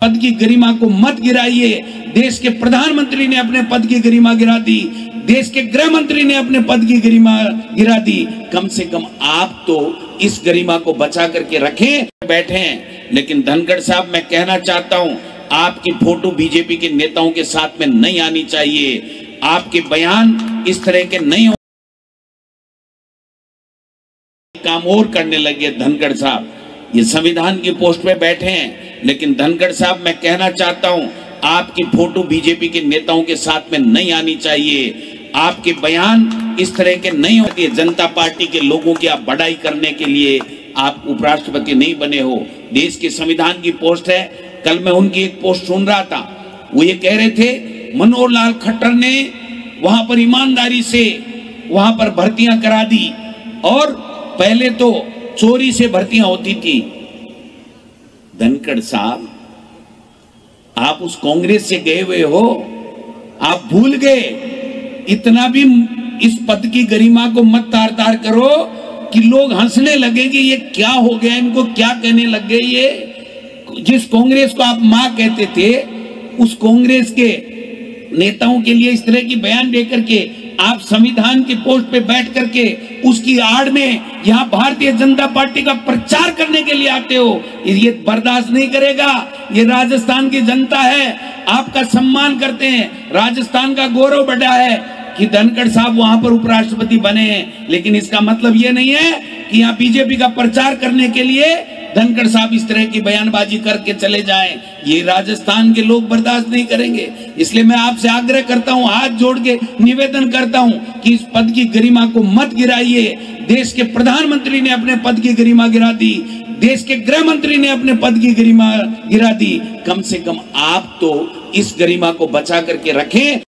पद की गरिमा को मत गिराइए। देश के प्रधानमंत्री ने अपने पद की गरिमा गिरा दी, देश के गृह मंत्री ने अपने पद की गरिमा गिरा दी। कम से कम आप तो इस गरिमा को बचा करके रखें। बैठे हैं, लेकिन धनखड़ साहब मैं कहना चाहता हूं, आपकी फोटो बीजेपी के नेताओं के साथ में नहीं आनी चाहिए। आपके बयान इस तरह के नहीं, काम और करने लगे धनखड़ साहब। ये संविधान की पोस्ट पे बैठे हैं, लेकिन धनखड़ साहब मैं कहना चाहता हूं, आपकी फोटो बीजेपी के नेताओं के साथ में नहीं आनी चाहिए। आपके बयान इस तरह के नहीं होते। जनता पार्टी के लोगों की आप बढ़ाई करने के लिए आप उपराष्ट्रपति नहीं बने हो। देश के संविधान की पोस्ट है। कल मैं उनकी एक पोस्ट सुन रहा था, वो ये कह रहे थे मनोहर लाल खट्टर ने वहां पर ईमानदारी से वहां पर भर्तियां करा दी, और पहले तो चोरी से भर्तियां होती थी। धनखड़ साहब, आप उस कांग्रेस से गए हुए हो, आप भूल गए। इतना भी इस पद की गरिमा को मत तार तार करो कि लोग हंसने लगे कि ये क्या हो गया, इनको क्या कहने लग गए। ये जिस कांग्रेस को आप मां कहते थे, उस कांग्रेस के नेताओं के लिए इस तरह की बयान देकर के आप संविधान की पोस्ट पे बैठ करके उसकी आड़ में यहां भारतीय जनता पार्टी का प्रचार करने के लिए आते हो। ये बर्दाश्त नहीं करेगा। ये राजस्थान की जनता है, आपका सम्मान करते हैं, राजस्थान का गौरव बढ़ा है कि धनखड़ साहब वहां पर उपराष्ट्रपति बने हैं। लेकिन इसका मतलब ये नहीं है कि यहाँ बीजेपी का प्रचार करने के लिए धनखड़ साहब इस तरह की बयानबाजी करके चले जाएं। ये राजस्थान के लोग बर्दाश्त नहीं करेंगे। इसलिए मैं आपसे आग्रह करता हूं, हाथ जोड़ के निवेदन करता हूं कि इस पद की गरिमा को मत गिराइए। देश के प्रधानमंत्री ने अपने पद की गरिमा गिरा दी, देश के गृह मंत्री ने अपने पद की गरिमा गिरा दी। कम से कम आप तो इस गरिमा को बचा करके रखें।